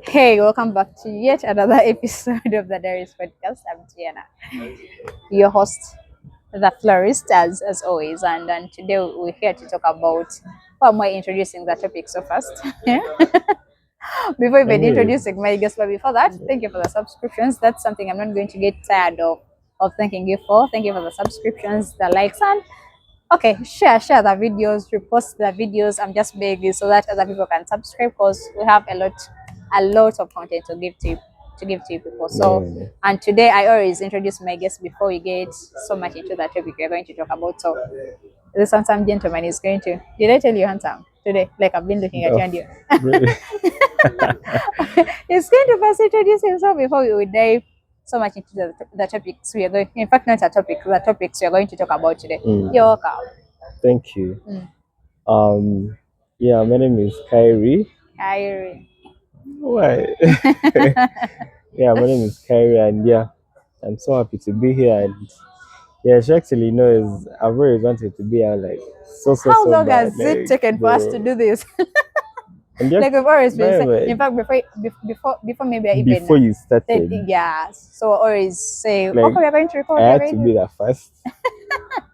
Hey, welcome back to yet another episode of the Diaries podcast. I'm Tiana, your host, the florist, as always. And today we're here to talk about, well, am I introducing the topic so fast? Before even Anyways, introducing my guest, but before that, thank you for the subscriptions. That's something I'm not going to get tired of thanking you for. Thank you for the subscriptions, the likes, and okay, share the videos, repost the videos. I'm just begging so that other people can subscribe because we have a lot of content to give to you people. So, yeah. and today I always introduce my guest before we get so much into the topic we're going to talk about. So this handsome gentleman is going to, did I tell you handsome today? Like I've been looking at you Oh, and you. really? He's going to first introduce himself before we will dive so much into the topics we are going, in fact, not a topic, the topics we are going to talk about today. You're Mm, welcome. thank you. Mm. Um, yeah, my name is Kyrie. Kyrie. Why? Yeah, my name is Kyrie, and yeah, I'm so happy to be here. And yeah, she actually knows I've always wanted to be here, like How so long bad, has it like taken for us to bro. do this? And yeah, Like we've always been by the saying. way, In fact, before maybe I even before you said started, yeah. So I always say, okay, like we're going to I record. We're had going to to be that fast.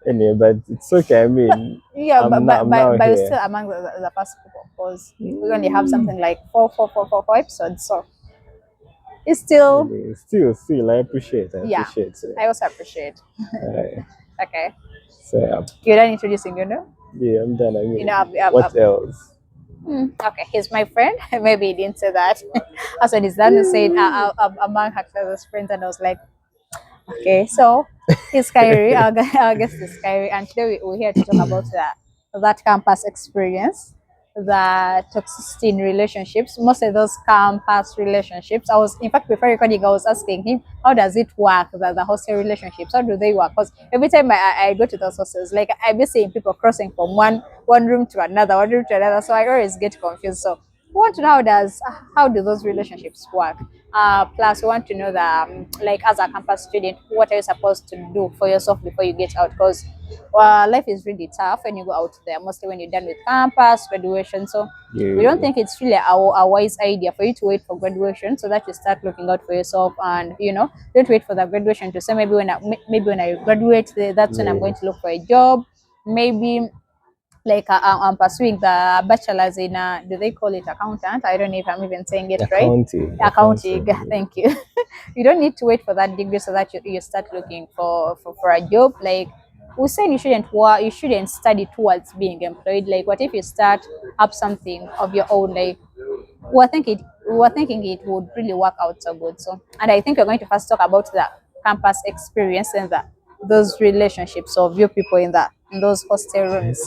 Anyway, but it's okay. I mean, yeah, I'm now but we're still here. among the first people because we only have something like four episodes. So it's still Anyway, still, I appreciate. I yeah. appreciate it. I also appreciate. Uh, Okay, so yeah, you're done introducing, you know. yeah, I'm done. I You know, mean, what else? okay, he's my friend. Maybe he didn't say that. That's what he's done saying among her closest friends, and I was like, okay, so he's Kyrie. Our guest is Kyrie, and today we're here to talk about that campus experience, the toxicity in relationships, most of those campus relationships. I was, in fact, before recording, I was asking him, how does it work, the hostel relationships? How do they work? Because every time I go to those hostels, like I've been seeing people crossing from one room to another, one room to another. So I always get confused. So we want to know how do those relationships work? Plus, we want to know that, like, as a campus student, what are you supposed to do for yourself before you get out? Because life is really tough when you go out there, mostly when you're done with campus, graduation. So we don't Yeah, think it's really a wise idea for you to wait for graduation so that you start looking out for yourself and, don't wait for the graduation to say, maybe when I graduate, that's when I'm yeah. going to look for a job. Maybe like I'm pursuing the bachelor's in do they call it accountant? I don't know if I'm even saying it right. Accounting. Accounting. Thank you. You don't need to wait for that degree so that you start looking for a job. Like we saying you shouldn't work, you shouldn't study towards being employed. Like what if you start up something of your own? Like we're thinking it would really work out so good. So, and I think we're going to first talk about the campus experience and those relationships of you people in those hostel rooms.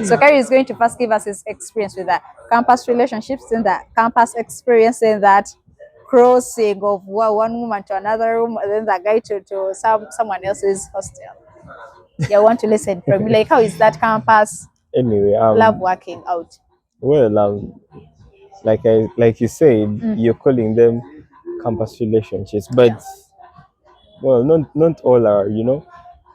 So Kerry is going to first give us his experience with the campus relationships and the campus experience and that crossing of one woman to another room and then the guy to someone else's hostel. Yeah, I want to listen from you. Like, how is that campus Anyway, love working out? well, like you said, Mm. you're calling them campus relationships, but Yeah. well, not all are,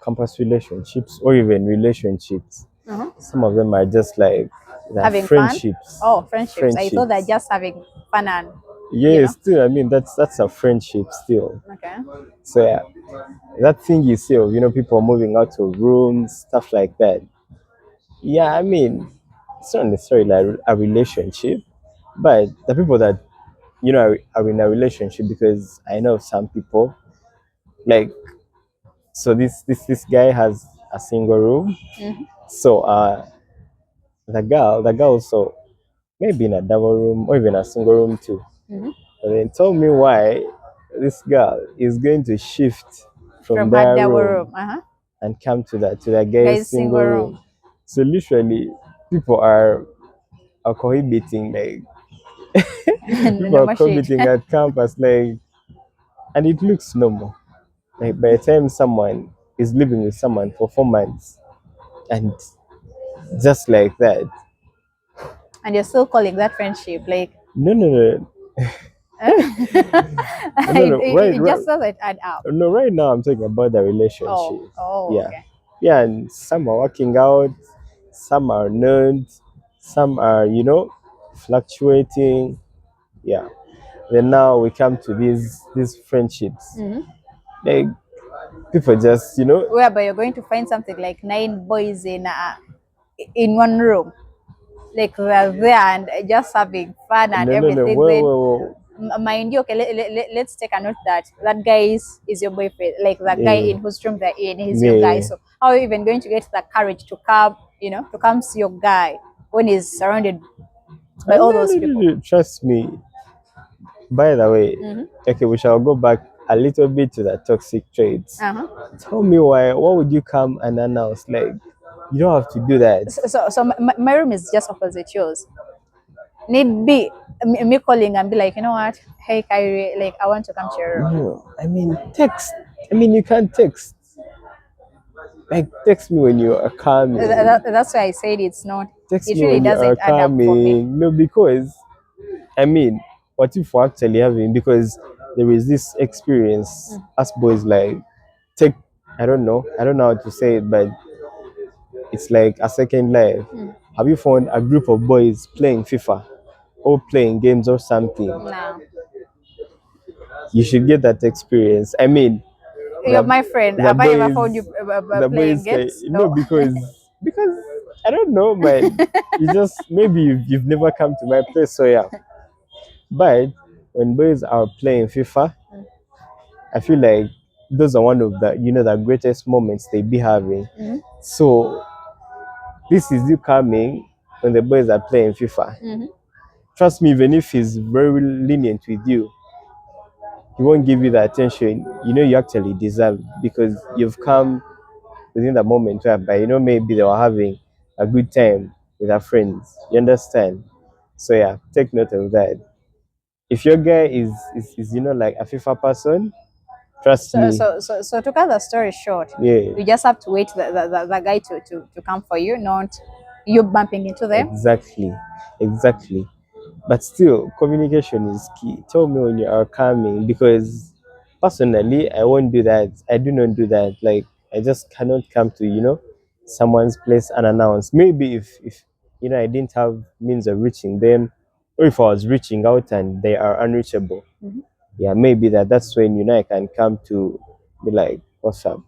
campus relationships or even relationships. Uh-huh. Some of them are just like they're Having fun? friendships. Oh, friendships. I thought they're Friendships. just having fun and, you Yeah, know. still, I mean, that's a friendship still. Okay. So yeah, that thing you see of people moving out of rooms, stuff like that. Yeah, I mean, it's not necessarily a relationship, but the people that are in a relationship, because I know some people like, so this guy has a single room. Mm-hmm. So the girl also maybe in a double room or even a single room too. Mm-hmm. And then told me why this girl is going to shift from From her their double room room. Uh-huh. and come to the guy's Guys, single single room. room. So literally, people are cohabiting, like people No are more shit. cohabiting at campus, like, and it looks normal. Like by the time someone is living with someone for 4 months, and just like that, And you're still calling that friendship. Like, no, no, no, no, it, no, it, it just doesn't add up. no, right now I'm talking about the Oh, relationship. oh, Yeah, okay. yeah, and some are working out, some are not, some are fluctuating. Yeah. Then now we come to these friendships. Like people just, Whereby you're going to find something like nine boys in one room, like they're there and just having fun and no, no, no. everything. Whoa, Then whoa, whoa. mind you, okay, let's take a note that that guy is your boyfriend, like that guy Yeah, in whose room they're in, he's your guy. yeah. So how are you even going to get the courage to come, to come see your guy when he's surrounded by all No, those no, no, people? no. Trust me. By the way, Mm-hmm. okay, we shall go back a little bit to the toxic traits. Uh-huh. Tell me why would you come and announce like you don't have to do that? So my room is just opposite yours. Need be me calling and be like, you know what? Hey, Kyrie, like I want to come to your room. No, I mean text. I mean you can't text. Like text me when you are coming. That's why I said it's not. Text It me really when you are doesn't add up for me. coming. No, because I mean, what if we're actually having because there is this experience us boys like take I don't know how to say it, but it's like a second life. Have you found a group of boys playing FIFA or playing games or something? No, You should get that experience. I mean, you're the my friend. the Have I ever boys found you the playing boys can games? no No. because I don't know, man. You just maybe you've never come to my place, so yeah. But when boys are playing FIFA, I feel like those are one of the the greatest moments they be having. Mhm. So this is you coming when the boys are playing FIFA. Mhm. Trust me, even if he's very lenient with you, he won't give you the attention you actually deserve because you've come within the moment whereby maybe they were having a good time with their friends. You understand? So yeah, take note of that. If your guy is like a FIFA person, trust me, So to cut the story short, yeah, you just have to wait the guy to come for you, not you bumping into them. exactly, exactly. But still, communication is key. Tell me when you are coming because personally, I won't do that. I do not do that. Like I just cannot come to someone's place unannounced. Maybe if I didn't have means of reaching them, or if I was reaching out and they are unreachable, Mhm. yeah, maybe that's when I can come to be like, what's up,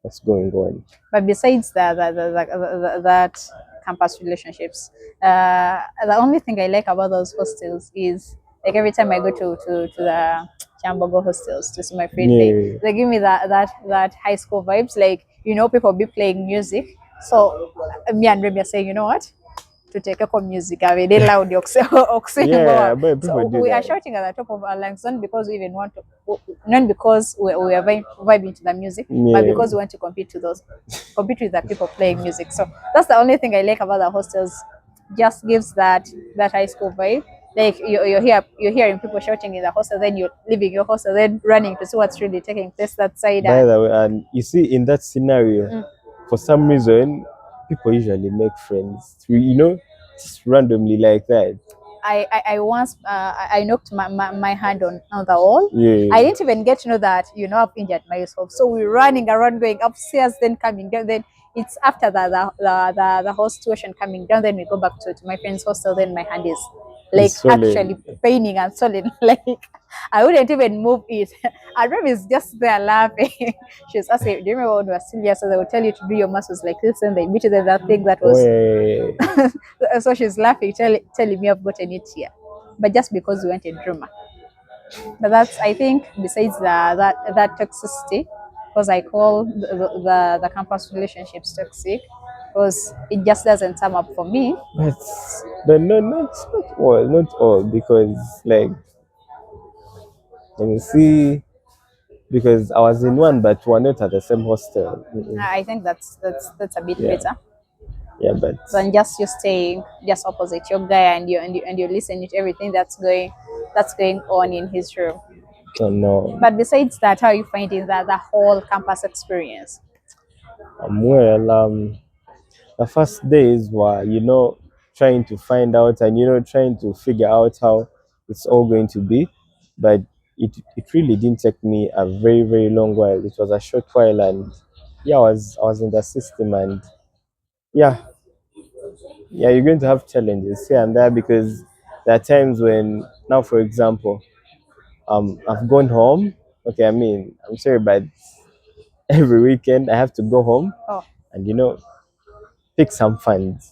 what's going on. But besides that campus relationships, the only thing I like about those hostels is like every time I go to the Chambogo hostels to see my friend, Yeah, they give me that high school vibes. Like people be playing music. So me and Remy are saying, you know what? To take a music, I mean, they loud yeah, but people so do we are that. shouting at the top of our lungs, not because we even want to, not because we are vibing to the music, but Yeah, because we want to compete with the people playing music. So that's the only thing I like about the hostels. Just gives that high school vibe. Like you're hearing people shouting in the hostel, then you're leaving your hostel, then running to see what's really taking place that side. by And the way, and you see in that scenario, for some reason, people usually make friends. Just randomly like that. I once I knocked my hand on the wall. I Yeah. didn't even get to know that I've injured myself. So we're running around going upstairs, then coming down. Then it's after the whole situation coming down. Then we go back to my friend's hostel. Then my hand is like It's actually swollen. paining and swelling. Like I wouldn't even move it. And Rem is just there laughing. She's asking, "Do you remember when we were still here?" So they would tell you to do your muscles like this, and they beat you. Then that thing that Oh was yeah. so she's laughing, telling me I've gotten it here, but just because we went a drama. But that's I think besides that toxicity, because I call the campus relationships toxic, because it just doesn't sum up for me. But no, not all, because like let me see, because I was in one, but we're not at the same hostel. Mm-mm. I think that's a bit Yeah, better yeah, but than just you staying just opposite your guy and you listening to everything that's going on in his room. oh, no. But besides that, how are you finding that the whole campus experience? Well, the first days were trying to find out and trying to figure out how it's all going to be, but it really didn't take me a very very long while. It was a short while, and yeah, I was in the system, and yeah, yeah, you're going to have challenges here and there because There are times when, now for example, I've gone home. Okay, I mean, I'm sorry, but every weekend I have to go home Oh, and pick some funds.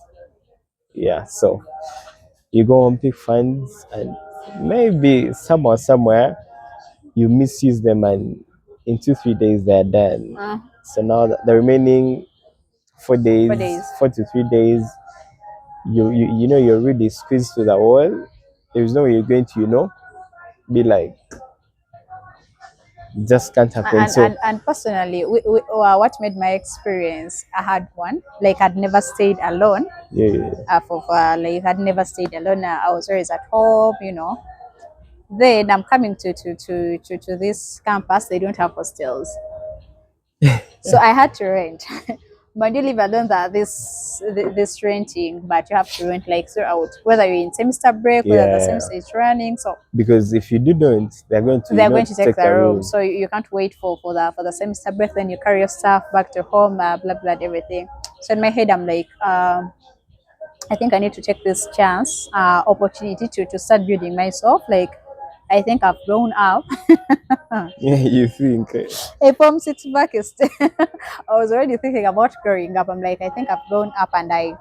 Yeah, so you go home, pick funds, and maybe somewhere you misuse them, and in 2 3 days they're done. So now the remaining 4 days, 4 days. 4 to 3 days, you're really squeezed to the wall. There's no way you're going to be like, just can't happen. So And personally, what made my experience a hard one, like I'd never stayed alone. yeah, Like I'd never stayed alone. I was always at home, Then I'm coming to this campus. They don't have hostels, so I had to rent. But you live alone, that this renting, but you have to rent like throughout, whether you're in semester break, whether the yeah, semester is running. So because if you don't, they're going to they're going to take take the the room, room. so you can't wait for the semester break. Then you carry your stuff back to home, blah blah everything. So in my head, I'm like, I think I need to take this chance, opportunity to start building myself. Like, I think I've grown up. Yeah, you think A from six back is I was already thinking about growing up. I'm like, I think I've grown up, and I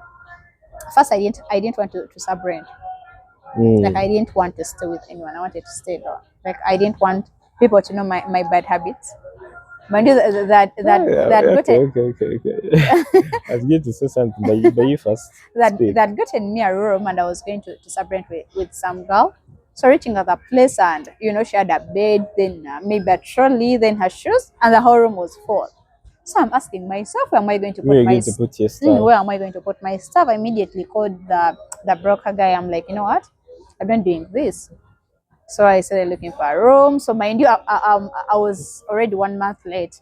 didn't want to sub rent. Like, I didn't want to stay with anyone. I wanted to stay alone. Like, I didn't want people to know my bad habits. Mind you, that okay, gotten I was going to say something, but you first speak. that gotten me a room, and I was going to sub rent with some girl. So reaching at the place, and she had a bed, then maybe a trolley, then her shoes, and the whole room was full. So I'm asking myself, where am I going to Where put are you my going to put your stuff? where am I going to put my stuff? I immediately called the broker guy. I'm like, you know what? I've been doing this. So I started looking for a room. So mind you, I was already 1 month late.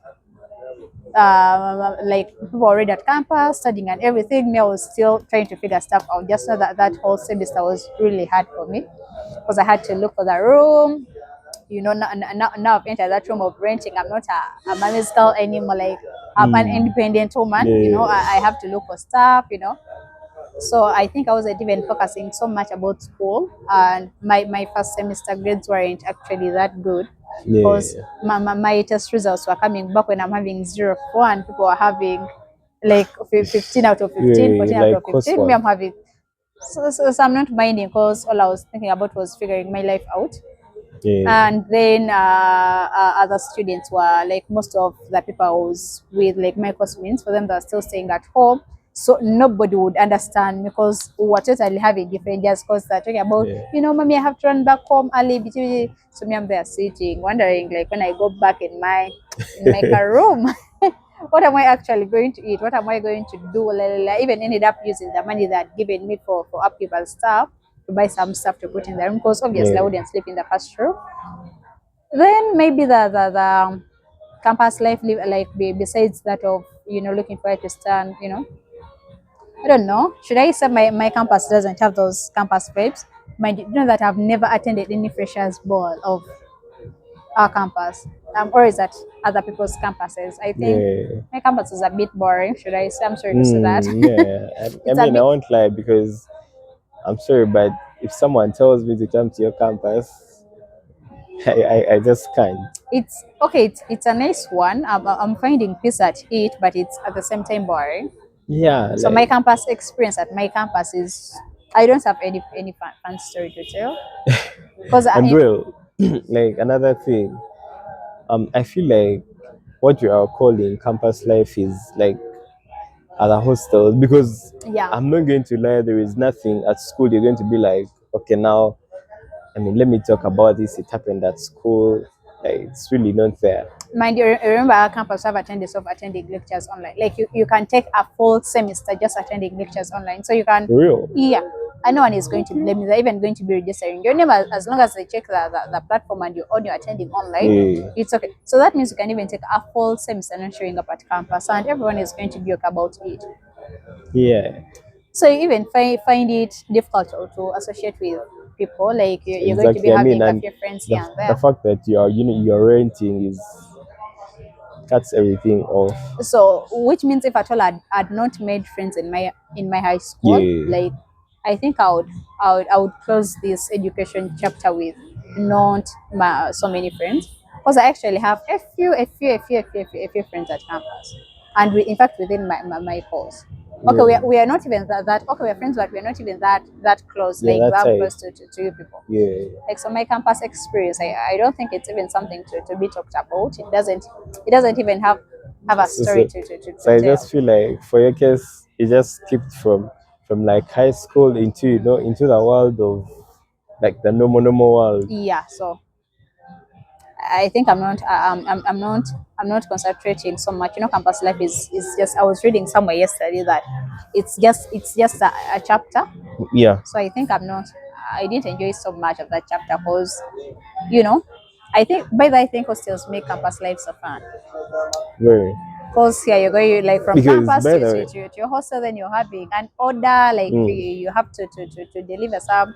Like, people were already at campus studying and everything. Me, I was still trying to figure stuff out. Just know that whole semester was really hard for me, because I had to look for the room. Now I've entered that room of renting. I'm not a mommy's girl anymore. Like, I'm an independent woman. Yeah, I have to look for stuff. So I think I wasn't even focusing so much about school, and my first semester grades weren't actually that good, because yeah, my test results were coming back when I'm having 0 4, and people are having like 15 out of 15, yeah, 14 out like of 15. Me, coursework. I'm having, so I'm not minding, because all I was thinking about was figuring my life out. Yeah, And then other students were like, most of the people I was with, like my classmates, for them, they're still staying at home. So nobody would understand, because we were totally having different years, because they're talking about, yeah. mommy, I have to run back home early. So me, I'm there sitting, wondering, like, when I go back in my car room, what am I actually going to eat? What am I going to do? I even ended up using the money that given me for upkeep and stuff, to buy some stuff to put in the room, because obviously I Yeah. wouldn't sleep in the first room. Then maybe the campus life, like, besides that of looking for it to stand, I don't know. Should I say my campus doesn't have those campus vibes? Mind you know that I've never attended any freshers ball of our campus, or is that other people's campuses? I think Yeah. my campus is a bit boring. Should I say? I'm sorry to say that. Yeah. I It's a mean, I bit. won't lie, because I'm sorry, but if someone tells me to come to your campus, I just can't. It's okay. It's a nice one. I'm finding peace at it, but it's at the same time boring. Yeah, So my like, campus experience at my campus is, I don't have any fun story to tell, because and well, like another thing, I feel like what we are calling campus life is like other hostels, because yeah, I'm not going to lie, there is nothing at school you're going to be like, okay, now, I mean, let me talk about this. It happened at school. Like, it's really not there. mind you, remember our campus have attendance of attending lectures online. Like, you can take a full semester just attending lectures online. So you can, For real. yeah, and no one is going to blame you. They're even going to be registering your name, as long as they check the platform and you're attending online. Yeah. It's okay. So that means you can even take a full semester not showing up at campus, and everyone is going to be okay about it. Yeah. So you even find it difficult to associate with people. Like, you're going to be Exactly. I mean, having a and few friends the, here and the there. fact that you're renting is cuts everything off. So, which means, if at all I'd not made friends in my high school, Yeah. like, I think I would close this education chapter with not so many friends, because I actually have a few friends at campus, and in fact within my course. Okay, we are, Yeah, we are not even that okay, we're friends, but we're not even that close, yeah, like that that type. close to you people. Yeah, Like, so my campus experience, I don't think it's even something to be talked about. It doesn't even have a so, story so, to so I tell. just feel like for your case, you just skipped from like high school into into the world of like the normal world. Yeah, so I think I'm not concentrating so much. Campus life is just. I was reading somewhere yesterday that it's just a chapter. Yeah, So I think I'm not. I didn't enjoy so much of that chapter because, you know, I think by that I think hostels make campus life so fun. very. Because here you're going like from Because campus by to, the to, way, to, to your hostel, then you're having an order, like mm, you have to deliver some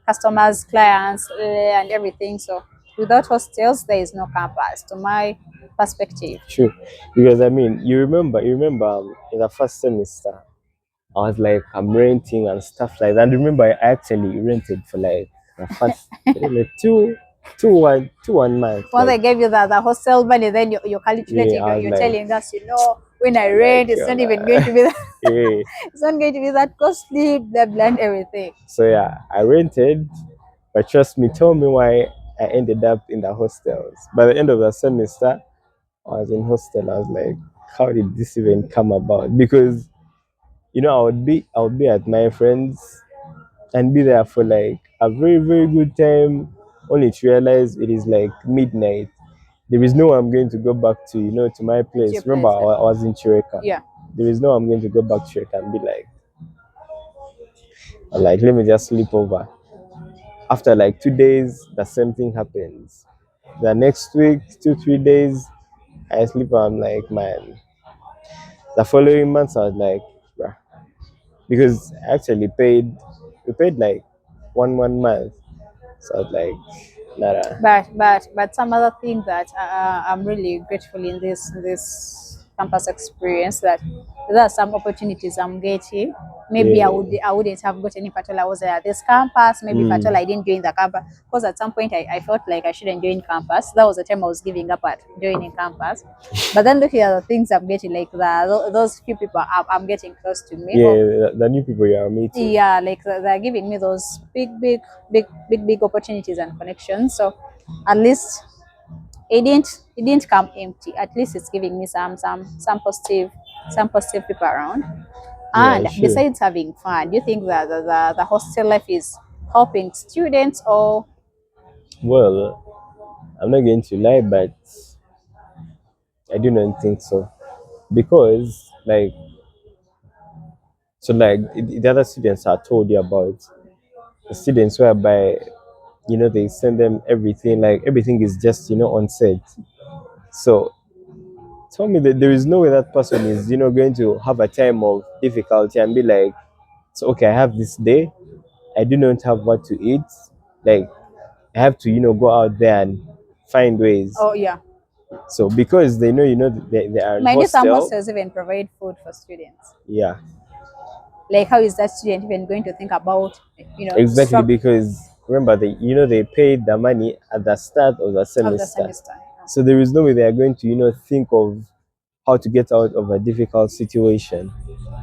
customers, clients, and everything. So without hostels, there is no campus, to my perspective. true. Because I mean, you remember in the first semester, I was like, I'm renting and stuff like that. And remember, I actually rented for like the first, I don't know, one month. Once Like, they gave you the hostel money, then you're yeah, calculating, I was you're like, telling us, when I like, rent, it's not even going to be that, yeah. it's not going to be that costly, they blend everything. So yeah, I rented, but trust me, tell me why I ended up in the hostels. By the end of the semester, I was in hostel. I was like, how did this even come about? Because I would be at my friends and be there for like a very, very good time, only to realize it is like midnight. There is no way I'm going to go back to my To your place. Remember, place, yeah. I was in Chireka. Yeah. There is no way I'm going to go back to Chireka and be like, let me just sleep over. After like 2 days, the same thing happens. The next week, 2, 3 days, I sleep. I'm like, man. The following months, I was like, bruh. Because I actually we paid like one month. So I was like, nada. But some other thing that I'm really grateful in this campus experience, that there are some opportunities I'm getting. Maybe I would Yeah. I wouldn't have gotten if at all I was at this campus. Maybe if at all Mm. I didn't join the campus, because at some point I felt like I shouldn't join campus. That was the time I was giving up at joining campus. But then looking at the things I'm getting, like those few people I'm getting close to me, Yeah, or the new people you are meeting. yeah, like they're giving me those big opportunities and connections. So at least it didn't come empty. At least it's giving me some positive people around. Yeah, And sure. besides having fun, do you think that the hostel life is helping students, or Well, I'm not going to lie, but I do not think so. Because, like, so, like, the other students I told you about, the students whereby, they send them everything, like, everything is just, on set. So, tell me that there is no way that person is, going to have a time of difficulty and be like, so, okay, I have this day, I do not have what to eat. Like, I have to, go out there and find ways. oh yeah, So because they know, they are in mind you, some hostel, hostels even provide food for students. yeah, Like, how is that student even going to think about exactly. struggle Because remember, they paid the money at the start of the of the semester, semester? so there is no way they are going to, think of how to get out of a difficult situation.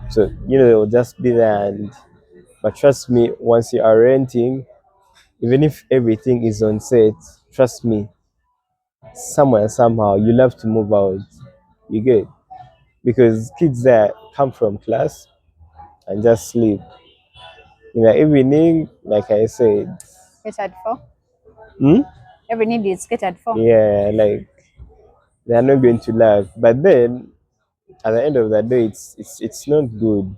So they'll just be there, and but trust me, once you are renting, even if everything is on set, trust me, somewhere somehow you'll have to move out. You get, because kids there come from class and just sleep in the evening, like I said. Catered for. Hmm? Every need is catered for. Yeah, like they are not going to laugh. But then at the end of the day, it's not good.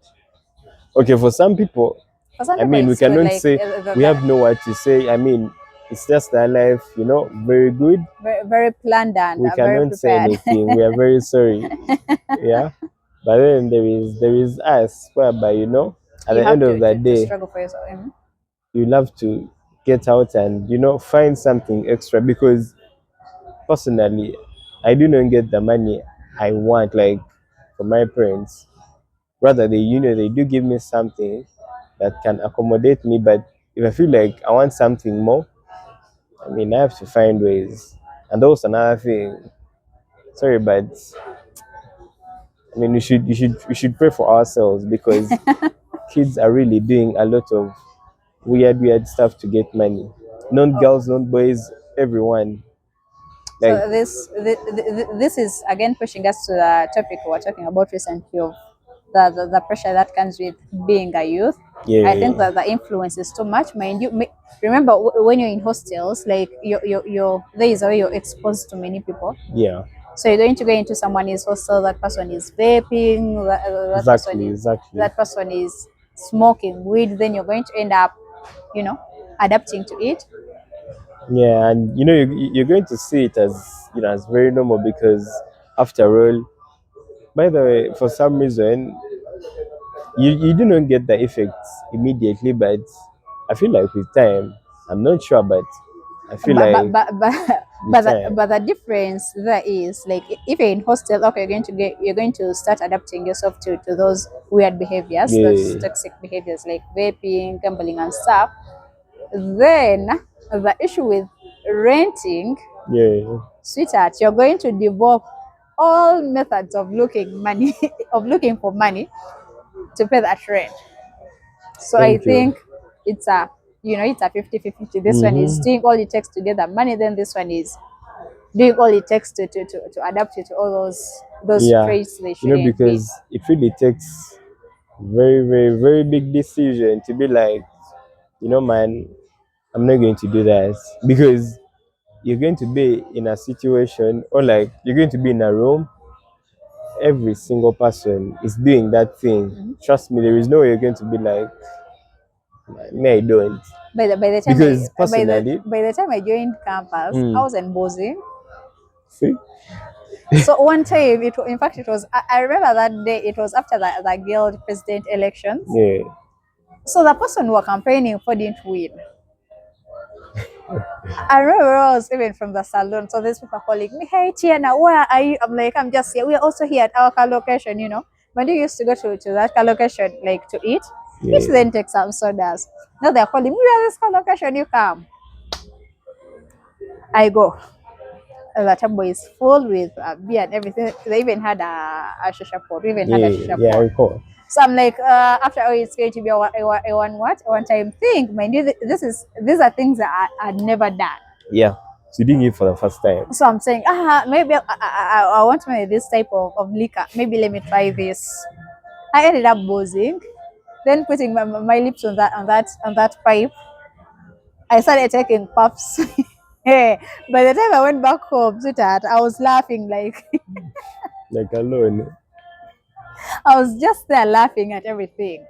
Okay, for some people, For some I people, mean, we it's good. cannot Like say we have no what to say. I mean, it's just their life, very good. very, very planned and We very cannot say prepared. anything. We are very sorry. Yeah. But then there is us, whereby at You the have end to, of the to, to day, struggle for yourself. you love to get out and find something extra. Because personally, I do not get the money I want, like, from my parents. Rather, they do give me something, that can accommodate me. But if I feel like I want something more, I mean, I have to find ways. And also another thing. Sorry, but I mean, we should pray for ourselves because kids are really doing a lot of weird stuff to get money. Not Oh, girls, not boys, everyone. Like, so this is again pushing us to the topic we were talking about recently of the pressure that comes with being a youth. I think yeah, that the influence is too much. Mind you, remember when you're in hostels, like you there is a way you're exposed to many people. yeah, So you're going to go into someone's hostel. That person is vaping. exactly, exactly. That person is smoking weed. Then you're going to end up, you know, adapting to it. Yeah, and you're going to see it as as very normal because after all, by the way, for some reason, you do not get the effects immediately, but I feel like with time, I'm not sure, but I feel but but like but but with time, but the difference there is like if you're in hostel, okay, you're going to start adapting yourself to those weird behaviors, those yeah, toxic behaviors like vaping, gambling, and stuff. Then the issue with renting, yeah. sweetheart, you're going to develop all methods of looking money of looking for money to pay that rent. So I Thank you. think it's a it's a 50-50. This one is Mm-hmm. doing all it takes to get the money, then this one is doing all it takes to adapt it to all those Yeah, traits they shouldn't be. because it really takes very big decision to be like, man, I'm not going to do that because you're going to be in a situation or like you're going to be in a room. Every single person is doing that thing. Mhm. Trust me, there is no way you're going to be like, me, I don't. By the time Because personally, by the time I joined campus, I mm, was embossing. see, So one time, in fact it was I remember that day. It was after the guild president elections. yeah, So the person who were campaigning for didn't win. I remember I was even from the salon. So these people calling me, "Hey Tiana, where are you?" I'm like, "I'm just here. We are also here at our car location, you know." When you used to go to that car location like to eat yeah, then take some sodas. Now they're calling me, "Where is this car location? You come." I go. The table is full with beer and everything. They even had a shisha pot. We even had a shisha yeah, I pot. recall. So I'm like, after all, it's going to be a one time thing. Mind you, these are things that I'd never done. Yeah, so you doing it for the first time. So I'm saying, maybe I want maybe this type of liquor. Maybe let me try this. I ended up buzzing, then putting my lips on that pipe. I started taking puffs. Hey, by the time I went back home to that, I was laughing like Like alone. I was just there laughing at everything.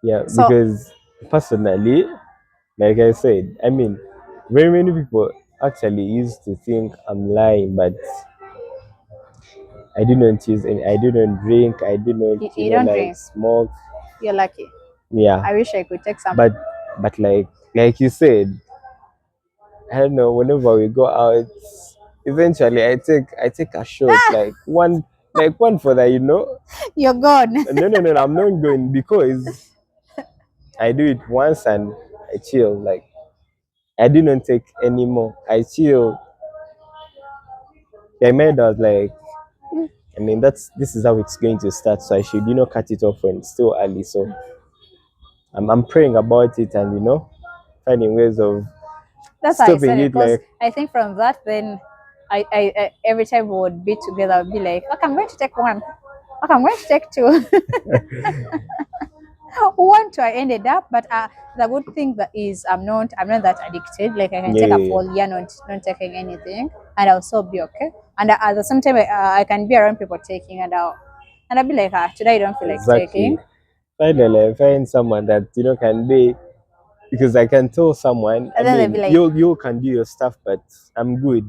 Yeah, So because personally, like I said, I mean, very many people actually used to think I'm lying, but I do not use any, I do not drink, I do not, you don't like drink. smoke. You're lucky. Yeah, I wish I could take some. but like you said, I don't know. Whenever we go out, eventually I take a shot, like one for that. You're gone. No, I'm not going because I do it once and I chill. Like I do not take anymore. I chill. I made was like, I mean, this is how it's going to start. So I should, cut it off when it's still early. So I'm praying about it and finding ways of That's how I stopping said it it. because Like, I think from that then I every time we would be together, I'd be like, okay, I'm going to take one. Okay, I'm going to take two. One, two, I ended up, but the good thing that is I'm not that addicted. Like I can yeah, take a yeah, yeah. full year not taking anything, and I'll still be okay. And at the same time, I can be around people taking, and I'll be like, today I don't feel like taking. Exactly. Finally, I find someone that can be, because I can tell someone. I And then they'll be mean, like, you can do your stuff, but I'm good,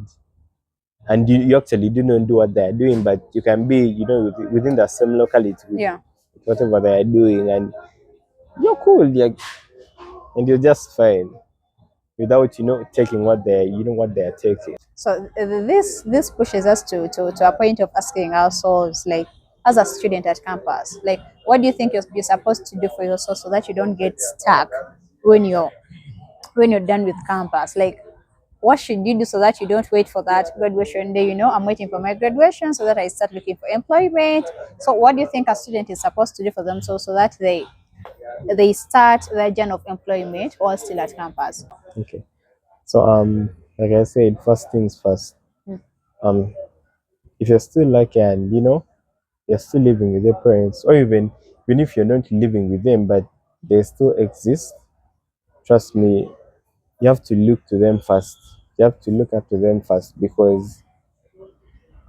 and you actually do not do what they're doing, but you can be, within the same locality with yeah. whatever they are doing, and you're cool, like, and you're just fine without taking what they are taking. So this pushes us to a point of asking ourselves, like, as a student at campus, like, what do you think you're supposed to do for yourself so that you don't get stuck when you're done with campus? Like, what should you do so that you don't wait for that graduation day? I'm waiting for my graduation so that I start looking for employment. So what do you think a student is supposed to do for themselves so that they start their journey of employment while still at campus? Okay. So like I said, first things first. Mm. Um if you're still lucky and you're still living with your parents, or even if you're not living with them but they still exist, trust me, you have to look to them first. You have to look up to them first, because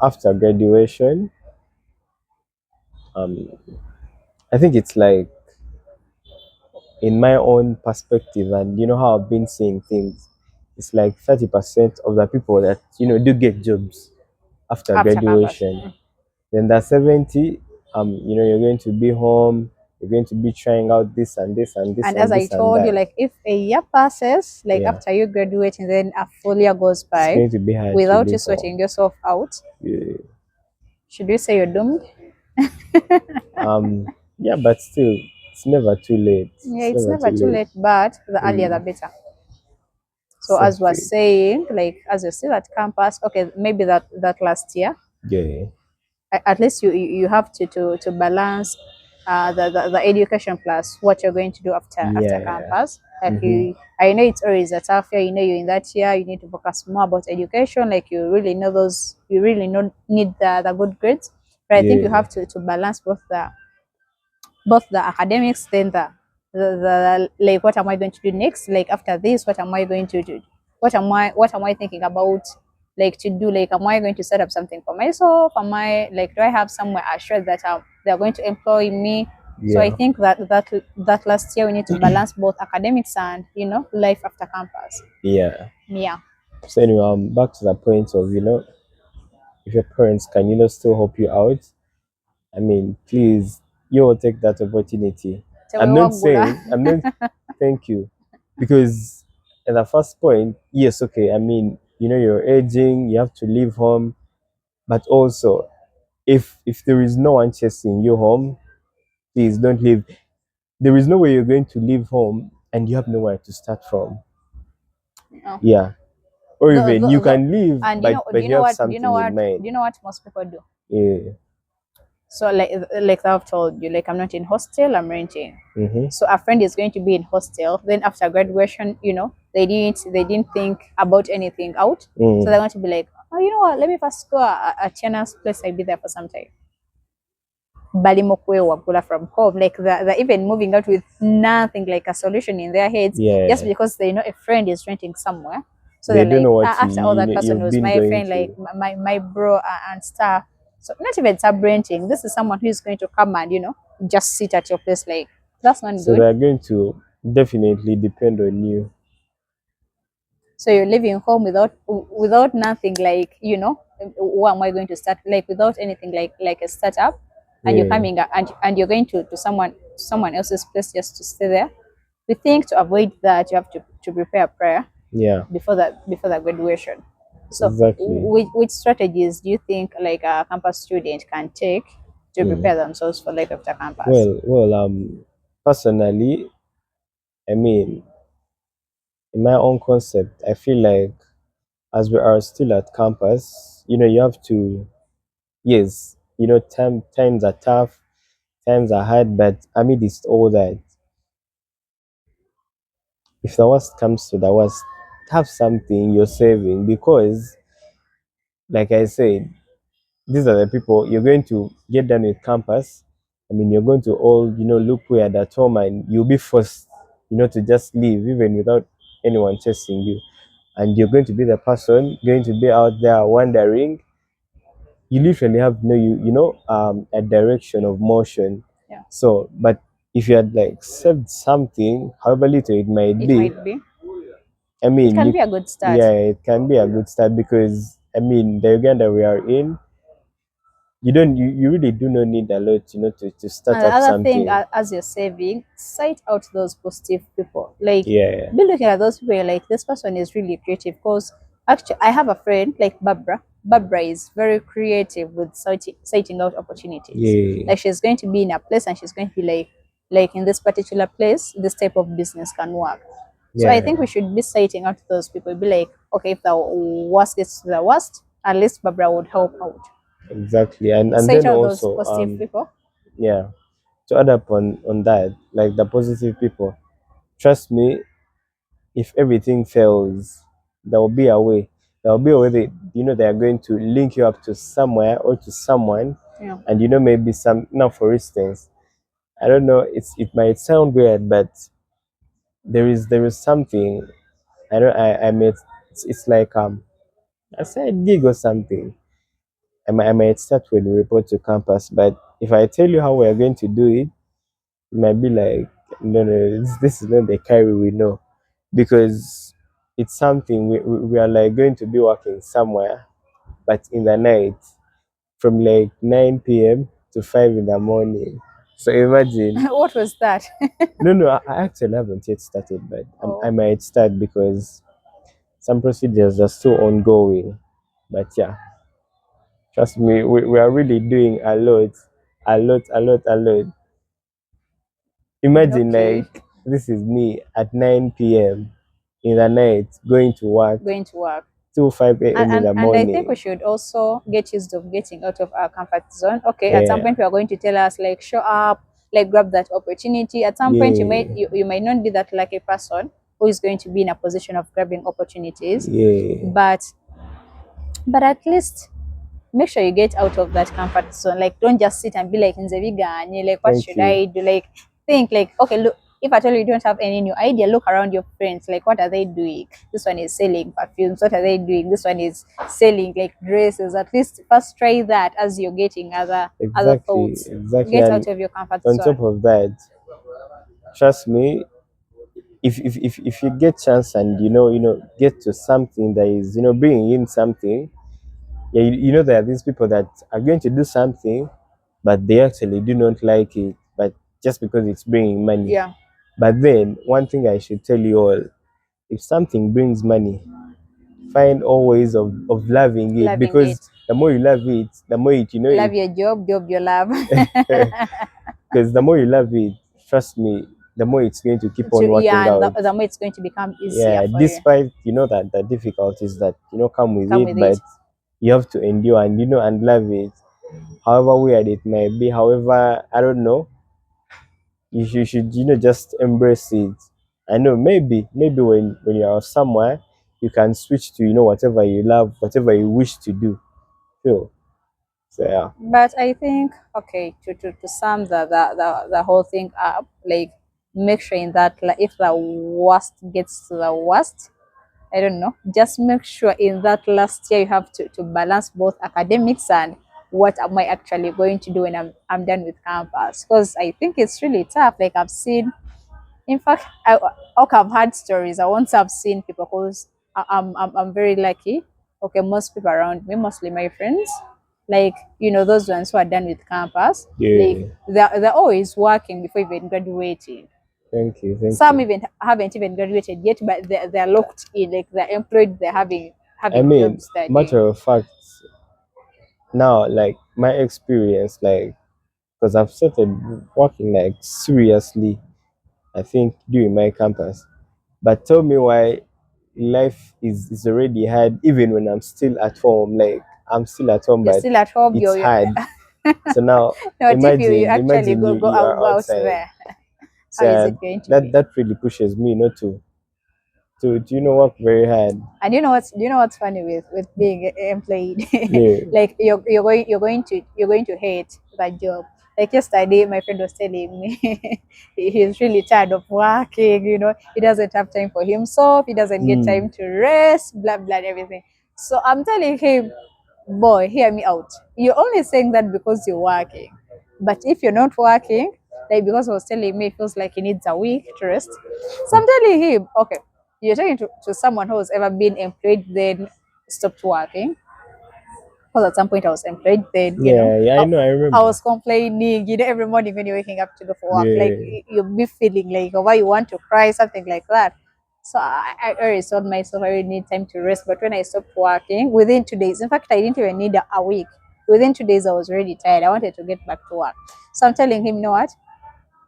after graduation, um I think it's like, in my own perspective, and how I've been seeing things, it's like 30% of the people that do get jobs after After campus. graduation. Then that 70, you're going to be home, you're going to be trying out this and this and this And as and I this and told you, that. like if a year passes, like Yeah, after you graduate and then a full year goes it's by going to be hard to without you live on. sweating yourself out, Yeah. should we say you're doomed? Um, yeah, but still, it's never too late. Yeah, It's it's never too never too late. late, but the earlier the Mm, better. So as we're exactly. saying, like as you're still at campus, okay, maybe that last year, Yeah. at least you have to balance the education plus what you're going to do after Yeah. campus. Like Mm-hmm. I know it's always a tough year. You're in that year, you need to focus more about education. Like you really know need the good grades. But I think you Yeah. have to balance both the academics, then the like what am I going to do next? Like after this, what am I going to do? What am I thinking about, like to do? Like am I going to set up something for myself? Am I like, do I have somewhere assured that they're going to employ me? So I Yeah. think that last year we need to balance both academics and life after campus. Yeah. Yeah. So anyway, back to the point of, if your parents can, still help you out, I mean, please, you will take that opportunity. So we I'm not walk gula. saying, I'm not, thank you. Because at the first point, yes, okay, I mean, you're aging, you have to leave home. But also, if there is no one chasing you home, please don't leave. There is no way you're going to leave home and you have nowhere to start from. Yeah. Yeah. Or The, even you the, the, can leave, and but you have something in do mind. you know what most people do? Yeah. So like I've told you, like I'm not in hostel, I'm renting. Mm-hmm. So a friend is going to be in hostel. Then after graduation, they didn't think about anything out. So they're Mm. going to be like, oh, you know what? Let me first go at Tiana's place. I'll be there for some time. Balimokwe Wabula from home. Like they're even moving out with nothing, like a solution in their heads, just Yeah. because they know a friend is renting somewhere. So They they're don't like, know what after all, that person you've was been my going friend, like through. my bro and stuff. So not even sub renting. This is someone who is going to come and just sit at your place. Like that's not So good. they're going to definitely depend on you. So you're living home without nothing, like where am I going to start, like without anything, like a startup, and you're Yeah. coming and you're going to someone else's place just to stay there. We think to avoid that you have to prepare a prayer Yeah. before the graduation. So Exactly. which strategies do you think like a campus student can take to Mm. prepare themselves for life after campus? Well, personally, I mean, in my own concept, I feel like as we are still at campus, you have to, yes, times are tough, times are hard, but amidst all that, if the worst comes to the worst, have something you're saving, because, like I said, these are the people you're going to get done with campus. I mean, you're going to all, look weird at home, and you'll be forced, to just leave even without anyone chasing you. And you're going to be the person going to be out there wandering. You literally have no, a direction of motion. Yeah, So, but if you had like saved something, however little it might it be, might be. I It mean, can be a good start. yeah, it can be a good start, because I mean, the Uganda we are in, you really do not need a lot, to start And the up other thing, something. as you're saving, cite out those positive people. Like, Yeah. be looking at those people, like, this person is really creative. Because actually, I have a friend, like Barbara. Barbara is very creative with citing out opportunities. Yeah. Like she's going to be in a place and she's going to be like in this particular place, this type of business can work. So I Yeah. think we should be citing out to those people. Be like, okay, if the worst gets to the worst, at least Barbara would help out. Exactly. And Cite then out those also positive people. yeah, to add up on that, like the positive people, trust me, if everything fails, there will be a way. There will be a way that they are going to link you up to somewhere or to someone, Yeah. and maybe some. Now, for instance, I don't know. It might sound weird, but there is something. I made. It's like a side gig or something. I might start when we report to campus, but if I tell you how we are going to do it, you might be like, no, no, this is not the carry we know, because it's something we are like going to be working somewhere, but in the night from like 9 p.m. to 5 in the morning. So imagine, What was that? no, no, I actually haven't yet started, but I Oh. might start because some procedures are still ongoing. But yeah, trust me, we are really doing a lot, a lot, a lot, a lot. Imagine Okay. like this is me at 9 p.m. in the night going to work Going to work. till 5 And, a.m. in and the and I think we morning. should also get used of getting out of our comfort zone. Okay, at some Yeah, point we are going to tell us like show up, like grab that opportunity. At some point yeah, you might not be that lucky person who is going to be in a position of grabbing opportunities, yeah. but at least make sure you get out of that comfort zone. Like don't just sit and be like Nzebiganye, like what Thank should you. I do? Like think like okay, look, if at all you don't have any new idea, look around your friends. Like what are they doing? This one is selling perfumes. What are they doing? This one is selling like dresses. At least first try that as you're getting other Exactly, thoughts. exactly. Get And out of your comfort on top zone. of that, trust me, if you get chance and get to something that is bringing in something, yeah, there are these people that are going to do something, but they actually do not like it, but just because it's bringing money. Yeah. But then one thing I should tell you all: if something brings money, find all ways of loving it, Loving because it. the more you love it, the more it Love your job, job your love. because the more you love it, trust me, the more it's going to keep on Yeah, working and out. the more it's going to become easier Yeah, for you. despite that the difficulties that come with Come it, with but it. you have to endure and and love it, however weird it may be, however, I don't know, you should just embrace it. I know, maybe when you're somewhere, you can switch to whatever you love, whatever you wish to do. Feel. So yeah. But I think okay, to sum the whole thing up, like make sure in that like, if the worst gets to the worst, I don't know, just make sure in that last year you have to balance both academics and what am I actually going to do when I'm done with campus. Because I think it's really tough. Like I've seen, in fact, okay, I've had stories. I once have seen people because I'm very lucky. Okay, most people around me, mostly my friends, like those ones who are done with campus, like Yeah. they're always working before even graduating. Thank you. Thank Some you. even haven't even graduated yet, but they're locked in, like they're employed, they're having I mean, jobs studying. matter of fact, now, like my experience, like, because I've started working like seriously, I think during my campus. But tell me why life is already hard even when I'm still at home. Like I'm still at home, You're but still at home. it's hard. So now Not if you actually imagine go you out, are go out outside. there. How is So it going to that be? that really pushes me not to work very hard. And you know what's funny with being employed? Yeah. Like you're going to hate that job. Like yesterday, my friend was telling me he's really tired of working. He doesn't have time for himself. He doesn't get Mm. time to rest. Blah blah and everything. So I'm telling him, boy, hear me out. You're only saying that because you're working. But if you're not working, like because he was telling me, he feels like he needs a week to rest. So I'm telling him, okay, you're talking to someone who's ever been employed, then stopped working. Because at some point I was employed, then, Yeah, yeah, I know, I I remember. was complaining, every morning when you're waking up to go for work, like Yeah. you'll be feeling like, oh, why you want to cry, something like that. So I always told myself I really need time to rest. But when I stopped working, within 2 days, in fact, I didn't even need a week. Within 2 days, I was really tired. I wanted to get back to work. So I'm telling him, you know what?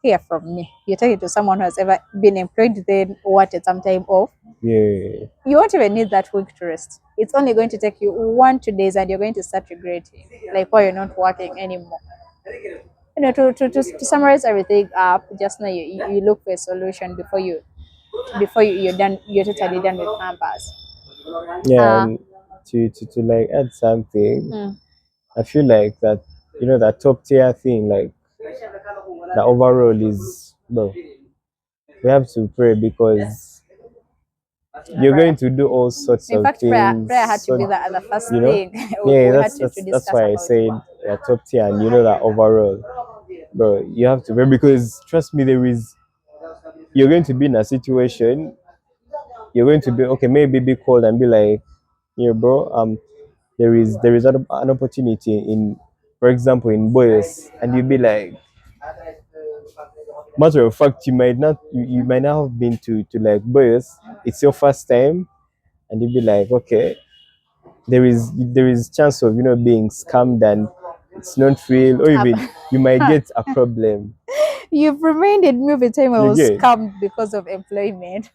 Hear from me. You're talking to someone who has ever been employed, then wanted some time off. Yeah. You won't even need that week to rest. It's only going to take you 1 2 days, and you're going to start regretting, like why you're not working anymore. To summarize everything up, just now you look for a solution you're done. You're totally done with campus. Yeah, Uh, and to like add something, mm, I feel like that, that top tier thing, like the overall is, bro, we have to pray because you're going prayer. to do all sorts In of fact, prayer had things. to So be the first you know, thing yeah, we had that's to that's that's discuss why I about. said top tier, and that overall, bro, you have to pray because trust me, you're going to be in a situation, you're going to be okay, maybe be called and be like, bro, there is an opportunity in, for example, in Boyos, and you'll be like, matter of fact, you might not have been to like Boyos. It's your first time, and you'll be like, okay, there is chance of being scammed, and it's not real, or even you might get a problem. You've reminded me of a time I You was get. scammed because of employment.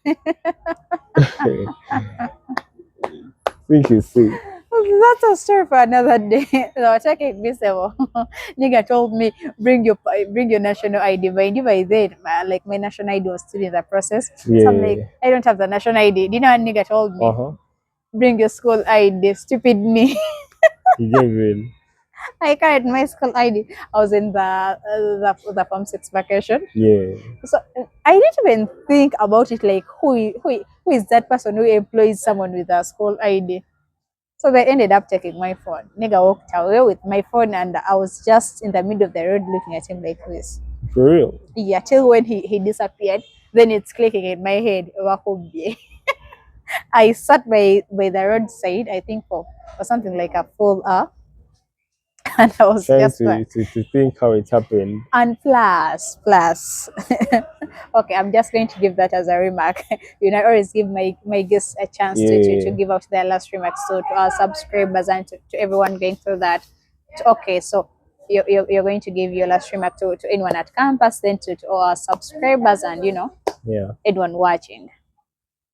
Think you see. That's a story for another day. They were checking me, so nigga told me bring your national ID. By then, like my national ID was still in the process. So I'm like, Yeah. I don't have the national ID. Do you know what nigga told Uh me? huh. Bring your school ID. Stupid me. You get real. I carried my school ID. I was in the Form 6 vacation. Yeah. So I didn't even think about it like who is that person who employs someone with a school ID. So they ended up taking my phone. Nigga walked away with my phone, and I was just in the middle of the road looking at him like this. For real. Yeah, till when he disappeared, then it's clicking in my head. Wakumbie. I sat by the roadside, I think for something like a full hour, and I was Trying just to, like, to, to think how it happened. and plus, okay, I'm just going to give that as a remark. I always give my guests a chance to Yeah. give out their last remarks, so to our subscribers and to everyone going through that. Okay, so you're going to give your last remark to anyone at campus, then to all our subscribers, and Yeah. anyone watching.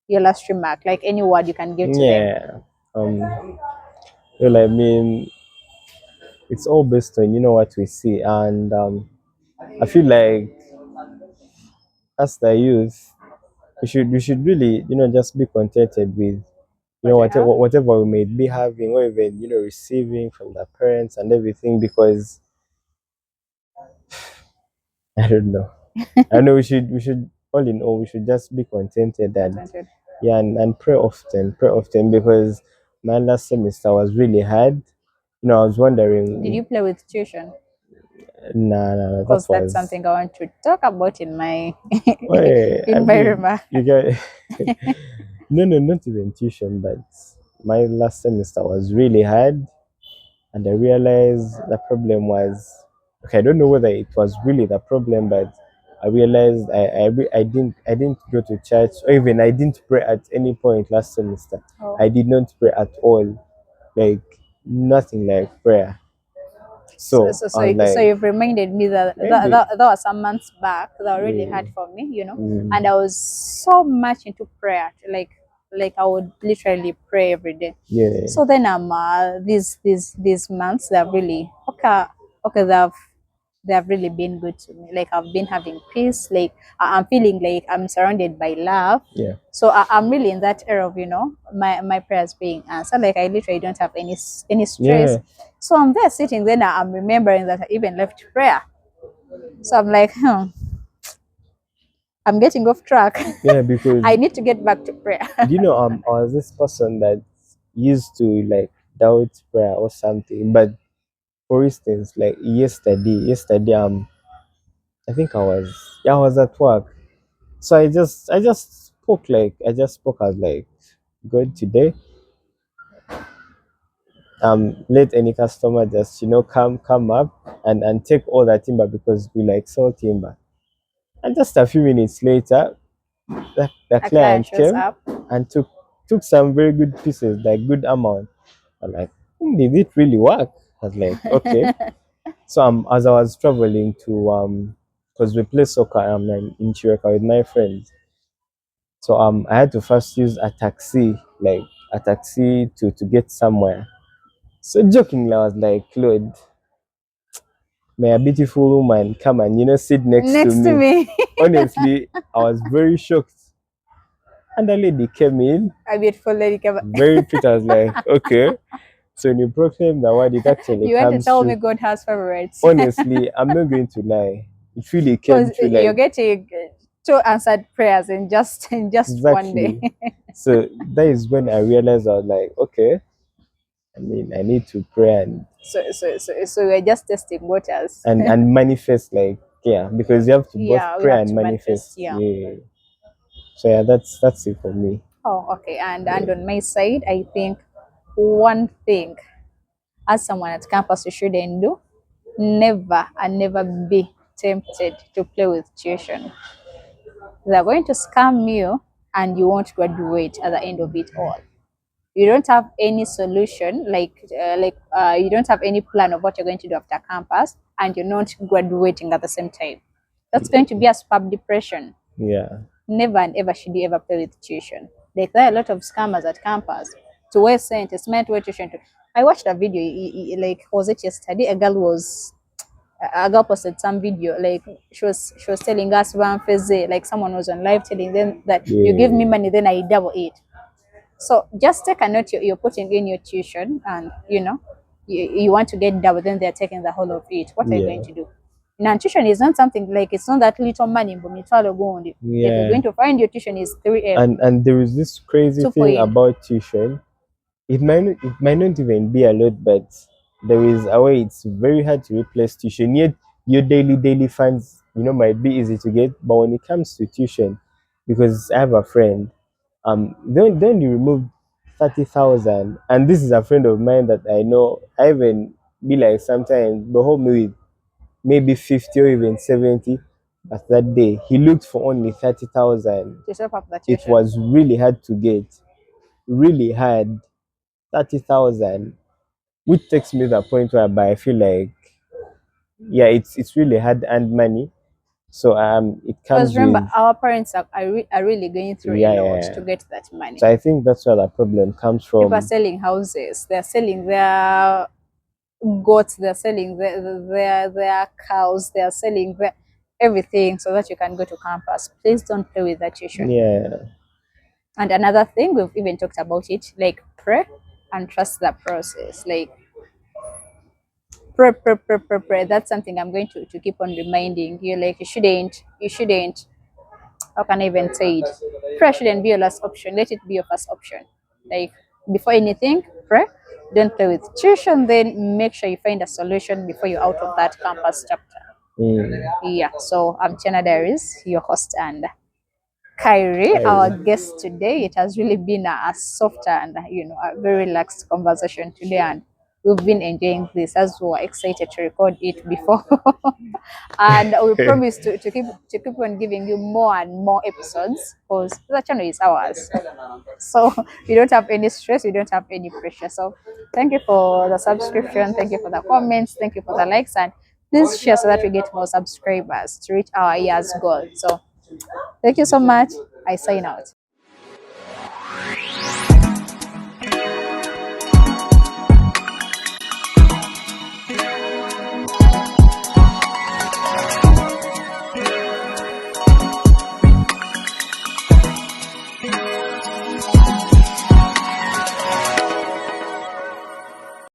Your last remark, like any word you can give to them. Yeah. Well, I mean, it's all based on what we see, and I feel like as the youth, we should really just be contented with What I whatever have. whatever we may be having, or even receiving from the parents and everything, because I don't know. I know we should all in all we should just be contented, and Contented. yeah, and pray often because my last semester was really hard. I was Did you wondering. play with tuition? Nah, nah, nah, that Because that's was. something I want to talk about in my Wait, I in my mean, remark. you got. No, no, not even tuition, but my last semester was really hard, and I realized the problem was, okay, I don't know whether it was really the problem, but I realized I didn't go to church, or even I didn't pray at any point last semester. Oh. I did not pray at all, like nothing like prayer. So, So so, I was so, so like, you've reminded me maybe. that was some months back that were really hard Mm, for me. And mm, I was so much into prayer, like I would literally pray every day. yeah, So then these months they're really okay, they've really been good to me. Like I've been having peace. Like I'm feeling like I'm surrounded by love. yeah, So I'm really in that era of my prayers being answered. Like I literally don't have any stress. yeah, So I'm there sitting. Then I'm remembering that I even left prayer. So I'm like, I'm getting off track. yeah. Because I need to get back to prayer. I was this person that used to like doubt prayer or something. But for instance, like yesterday, I think I was at work. So I just spoke as like, God, today, let any customer just come up and take all that timber because we like sell timber. And just a few minutes later, the A client client shows came up. and took some very good pieces, like good amount. I'm like, did it really work? I was like, okay. So as I was traveling to because we play soccer in Chiraka with my friends. So I had to first use a taxi, like a taxi to get somewhere. So jokingly, I was like, Claude, may a beautiful woman come and sit next to Next to me. me. Honestly, I was very shocked. And the lady came in, A beautiful lady came. very pretty. I was like, okay. So when you proclaim the word, it actually You want to comes tell me true. God has favorites? Honestly, I'm not going to lie. It really came Because true. you're Like, getting two answered prayers in just one day. exactly. So that is when I realized I was like, okay, I mean, I need to pray So we're just testing waters. and manifest, like, yeah, because you have to both Yeah, we pray have and to manifest. manifest. Yeah. Yeah. So yeah, that's it for me. Oh, okay. And on my side, I think one thing as someone at campus you shouldn't do, never and never be tempted to play with tuition. They're going to scam you and you won't graduate at the end of it all. You don't have any solution, you don't have any plan of what you're going to do after campus, and you're not graduating at the same time. That's going to be a superb depression. Yeah. Never and ever should you ever play with tuition. Like there are a lot of scammers at campus. To waste cent, it's meant to waste tuition. I watched a video. Like was it yesterday? A girl posted some video. Like she was telling us one phase, like someone was on live telling them that you give me Yeah. money, then I double it. So just take a note. You're putting in your tuition, and you want to get double, then they're taking the whole of it. What are you going Yeah. to do? Now, tuition is not something like it's not that little money, but mitwalo gundi. If you're Yeah. going to find your tuition is 3M, And there is this crazy 2 thing point. about tuition. It might not even be a lot, but there is a way it's very hard to replace tuition. Yet your daily funds, might be easy to get, but when it comes to tuition, because I have a friend, then you remove 30,000, and this is a friend of mine that I know. I even be like sometimes behold me with maybe 50 or even 70. But that day he looked for only 30,000. To top up the It tuition. was really hard to get, really hard. 30,000, which takes me to the point whereby I feel like, yeah, it's really hard earned money. So it Because comes remember, with, our parents are really going through a yeah, lot yeah, to yeah. get that money. So I think that's where the problem comes People are from. selling houses. They're selling their goats. They're selling their cows. They're selling their everything so that you can go to campus. Please don't play with that tuition. Yeah, And another thing, we've even talked about it, like pray and trust the process. Like pray. That's something I'm going to keep on reminding you. Like you shouldn't, how can I even say it? Prayer shouldn't be your last option. Let it be your first option. Like before anything, pray. Don't play with tuition, then make sure you find a solution before you're out of that campus chapter. mm, Yeah. So I'm TIANAH Diaries, your host, and Kyrie, our I, guest today. It has really been a soft and a very relaxed conversation today, and we've been enjoying this as we were excited to record it before. And we promise to keep on giving you more and more episodes because the channel is ours. So you don't have any stress, you don't have any pressure. So thank you for the subscription, thank you for the comments, thank you for the likes, and please share so that we get more subscribers to reach our year's goal. So thank you so much. I sign out.